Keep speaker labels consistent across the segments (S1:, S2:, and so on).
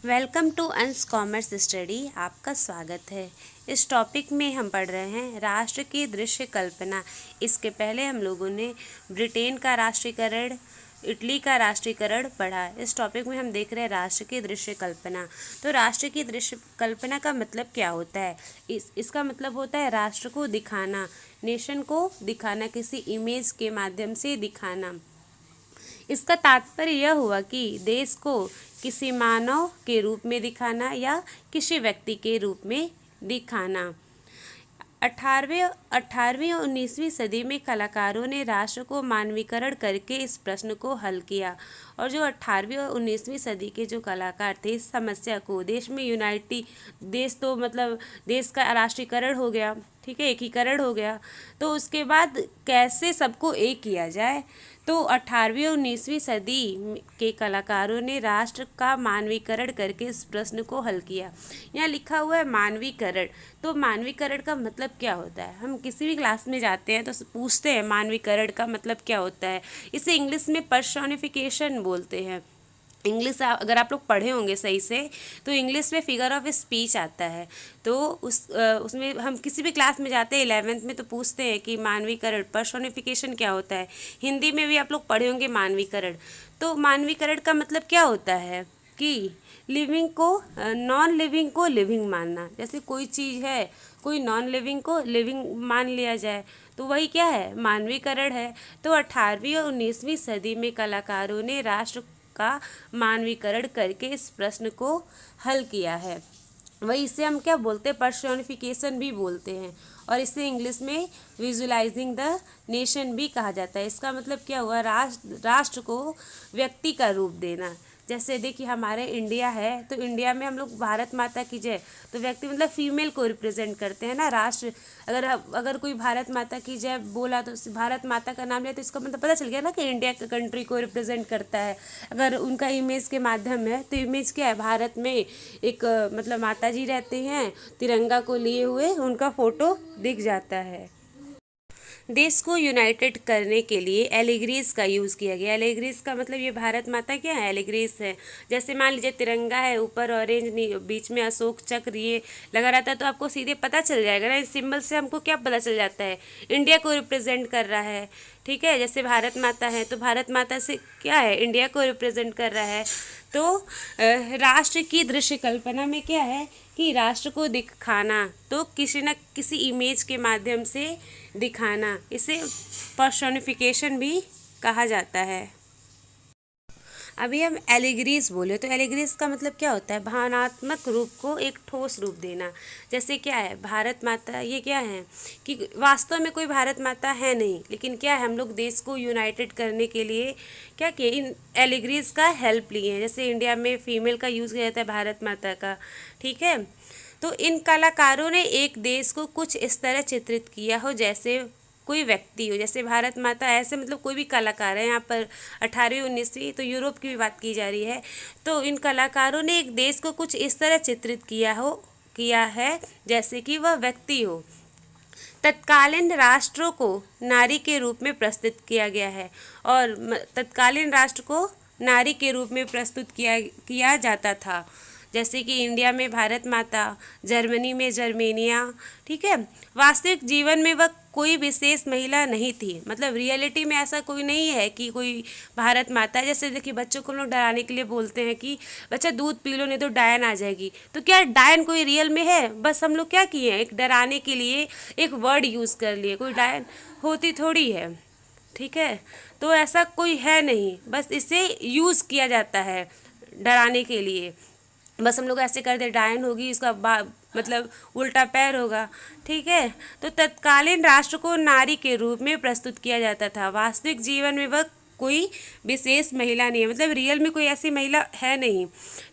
S1: Welcome to अंश commerce study. आपका स्वागत है। इस टॉपिक में हम पढ़ रहे हैं राष्ट्र की दृश्य कल्पना। इसके पहले हम लोगों ने ब्रिटेन का राष्ट्रीयकरण, इटली का राष्ट्रीयकरण पढ़ा। इस टॉपिक में हम देख रहे हैं राष्ट्र की दृश्य कल्पना। तो राष्ट्र की दृश्य कल्पना का मतलब क्या होता है? इसका मतलब होता है राष्ट्र को दिखाना, नेशन को दिखाना, किसी इमेज के माध्यम से दिखाना। इसका तात्पर्य यह हुआ कि देश को किसी मानव के रूप में दिखाना या किसी व्यक्ति के रूप में दिखाना। 18वीं और 19वीं सदी में कलाकारों ने राष्ट्र को मानवीकरण करके इस प्रश्न को हल किया। और जो 18वीं और 19वीं सदी के जो कलाकार थे, इस समस्या को देश में देश तो मतलब देश का राष्ट्रीयकरण हो गया, ठीक है, एकीकरण हो गया। तो उसके बाद कैसे सबको एक किया जाए, तो 18वीं और 19वीं सदी के कलाकारों ने राष्ट्र का मानवीकरण करके इस प्रश्न को हल किया। यहाँ लिखा हुआ है मानवीकरण। तो मानवीकरण का मतलब क्या होता है? हम किसी भी क्लास में जाते हैं तो पूछते हैं मानवीकरण का मतलब क्या होता है। इसे इंग्लिश में पर्सोनिफिकेशन बोलते हैं। इंग्लिश अगर आप लोग पढ़े होंगे सही से, तो इंग्लिश में फिगर ऑफ स्पीच आता है। तो उसमें हम किसी भी क्लास में जाते हैं 11वीं में तो पूछते हैं कि मानवीकरण, पर्सोनिफिकेशन क्या होता है। हिंदी में भी आप लोग पढ़े होंगे मानवीकरण। तो मानवीकरण का मतलब क्या होता है कि लिविंग को नॉन लिविंग को लिविंग मानना। जैसे कोई चीज़ है, कोई नॉन लिविंग को लिविंग मान लिया जाए, तो वही क्या है? मानवीकरण है। तो 18वीं और 19वीं सदी में कलाकारों ने राष्ट्र का मानवीकरण करके इस प्रश्न को हल किया है। वही इसे हम क्या बोलते हैं? पर्सोनिफिकेशन भी बोलते हैं। और इसे इंग्लिश में विजुलाइजिंग द नेशन भी कहा जाता है। इसका मतलब क्या हुआ? राष्ट्र को व्यक्ति का रूप देना। जैसे देखिए हमारे इंडिया है, तो इंडिया में हम लोग भारत माता की जय, तो व्यक्ति मतलब फीमेल को रिप्रेजेंट करते हैं ना। राष्ट्र अगर कोई भारत माता की जय बोला तो भारत माता का नाम लिया, तो इसका मतलब पता चल गया ना कि इंडिया का कंट्री को रिप्रेजेंट करता है। अगर उनका इमेज के माध्यम है, तो इमेज क्या है? भारत में एक मतलब माता जी रहते हैं, तिरंगा को लिए हुए, उनका फोटो दिख जाता है। देश को यूनाइटेड करने के लिए एलिग्रीस का यूज़ किया गया। एलिग्रीस का मतलब ये भारत माता क्या है? एलिग्रीस है। जैसे मान लीजिए तिरंगा है, ऊपर ऑरेंज, बीच में अशोक चक्र ये लगा रहता है, तो आपको सीधे पता चल जाएगा ना। इस सिंबल से हमको क्या पता चल जाता है? इंडिया को रिप्रेजेंट कर रहा है, ठीक है। जैसे भारत माता है, तो भारत माता से क्या है? इंडिया को रिप्रेजेंट कर रहा है। तो राष्ट्र की दृश्य कल्पना में क्या है कि राष्ट्र को दिखाना, तो किसी न किसी इमेज के माध्यम से दिखाना, इसे पर्सोनिफिकेशन भी कहा जाता है। अभी हम एलिग्रीज बोले, तो एलिग्रीज का मतलब क्या होता है? भावनात्मक रूप को एक ठोस रूप देना। जैसे क्या है? भारत माता, ये क्या है कि वास्तव में कोई भारत माता है नहीं, लेकिन क्या है, हम लोग देश को यूनाइटेड करने के लिए क्या किए? इन एलिग्रीज का हेल्प लिए हैं। जैसे इंडिया में फीमेल का यूज़ किया जाता है भारत माता का, ठीक है। तो इन कलाकारों ने एक देश को कुछ इस तरह चित्रित किया हो जैसे कोई व्यक्ति हो। जैसे भारत माता ऐसे मतलब कोई भी कलाकार है। यहाँ पर 18वीं 19वीं तो यूरोप की भी बात की जा रही है। तो इन कलाकारों ने एक देश को कुछ इस तरह चित्रित किया है जैसे कि वह व्यक्ति हो। तत्कालीन राष्ट्रों को नारी के रूप में प्रस्तुत किया गया है, और तत्कालीन राष्ट्र को नारी के रूप में प्रस्तुत किया जाता था। जैसे कि इंडिया में भारत माता, जर्मनी में जर्मेनिया, ठीक है। वास्तविक जीवन में वह कोई विशेष महिला नहीं थी। मतलब रियलिटी में ऐसा कोई नहीं है कि कोई भारत माता है। जैसे देखिए बच्चों को लोग डराने के लिए बोलते हैं कि बच्चा दूध पी लो नहीं तो डायन आ जाएगी। तो क्या डायन कोई रियल में है? बस हम लोग क्या किए हैं, एक डराने के लिए एक वर्ड यूज़ कर लिए। कोई डायन होती थोड़ी है, ठीक है। तो ऐसा कोई है नहीं, बस इसे यूज़ किया जाता है डराने के लिए। बस हम लोग ऐसे करते डायन होगी, इसका मतलब उल्टा पैर होगा, ठीक है। तो तत्कालीन राष्ट्र को नारी के रूप में प्रस्तुत किया जाता था। वास्तविक जीवन में वह कोई विशेष महिला नहीं है, मतलब रियल में कोई ऐसी महिला है नहीं।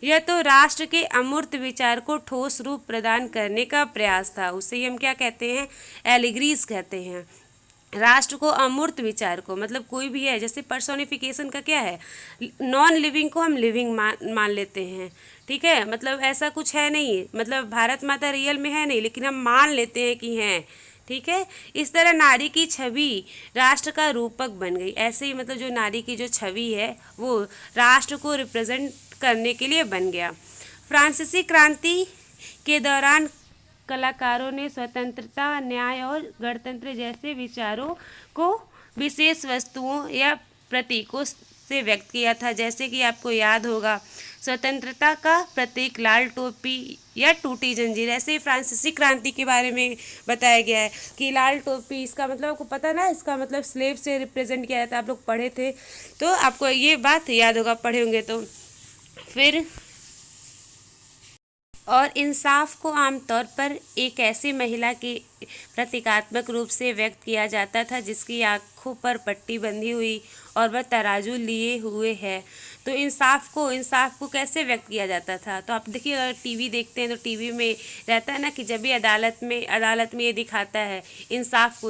S1: यह तो राष्ट्र के अमूर्त विचार को ठोस रूप प्रदान करने का प्रयास था। उसे ही हम क्या कहते हैं? एलिग्रीज कहते हैं। राष्ट्र को अमूर्त विचार को, मतलब कोई भी है, जैसे पर्सोनिफिकेशन का क्या है? नॉन लिविंग को हम लिविंग मान लेते हैं, ठीक है। मतलब ऐसा कुछ है नहीं, मतलब भारत माता रियल में है नहीं, लेकिन हम मान लेते हैं कि हैं, ठीक है। इस तरह नारी की छवि राष्ट्र का रूपक बन गई। ऐसे ही मतलब जो नारी की जो छवि है वो राष्ट्र को रिप्रेजेंट करने के लिए बन गया। फ्रांसीसी क्रांति के दौरान कलाकारों ने स्वतंत्रता, न्याय और गणतंत्र जैसे विचारों को विशेष वस्तुओं या प्रतीकों से व्यक्त किया था। जैसे कि आपको याद होगा, स्वतंत्रता का प्रतीक लाल टोपी या टूटी जंजीर। ऐसे ही फ्रांसीसी क्रांति के बारे में बताया गया है कि लाल टोपी, इसका मतलब आपको पता ना, इसका मतलब स्लेव से रिप्रेजेंट किया जाता है। आप लोग पढ़े थे तो आपको ये बात याद होगा, पढ़े होंगे तो। फिर और इंसाफ को आमतौर पर एक ऐसी महिला के प्रतीकात्मक रूप से व्यक्त किया जाता था जिसकी आंखों पर पट्टी बंधी हुई और वह तराजू लिए हुए है। तो इंसाफ को कैसे व्यक्त किया जाता था? तो आप देखिए, अगर टीवी देखते हैं तो टीवी में रहता है ना कि जब भी अदालत में ये दिखाता है इंसाफ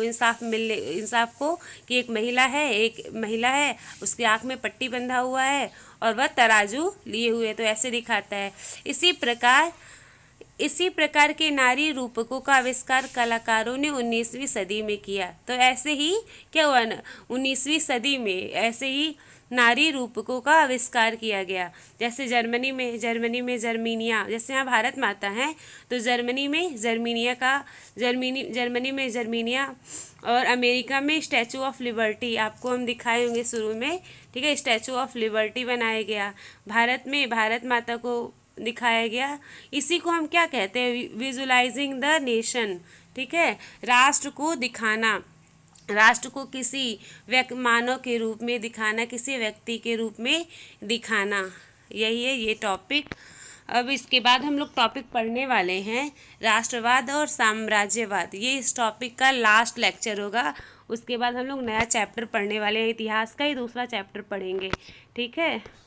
S1: को कि एक महिला है, उसकी आंख में पट्टी बंधा हुआ है और वह तराजू लिए हुए, तो ऐसे दिखाता है। इसी प्रकार के नारी रूपकों का आविष्कार कलाकारों ने 19वीं सदी में किया। तो ऐसे ही क्या हुआ ना, 19वीं सदी में ऐसे ही नारी रूपकों का आविष्कार किया गया। जैसे जर्मनी में जर्मीनिया, जैसे यहाँ भारत माता है तो जर्मनी में जर्मीनिया और अमेरिका में स्टैचू ऑफ लिबर्टी, आपको हम दिखाए होंगे शुरू में, ठीक है, स्टैचू ऑफ लिबर्टी बनाया गया। भारत में भारत माता को दिखाया गया। इसी को हम क्या कहते हैं? विजुलाइजिंग द नेशन, ठीक है, राष्ट्र को दिखाना, राष्ट्र को किसी मानव के रूप में दिखाना, किसी व्यक्ति के रूप में दिखाना, यही है ये टॉपिक। अब इसके बाद हम लोग टॉपिक पढ़ने वाले हैं राष्ट्रवाद और साम्राज्यवाद। ये इस टॉपिक का लास्ट लेक्चर होगा। उसके बाद हम लोग नया चैप्टर पढ़ने वाले हैं, इतिहास का ही दूसरा चैप्टर पढ़ेंगे, ठीक है।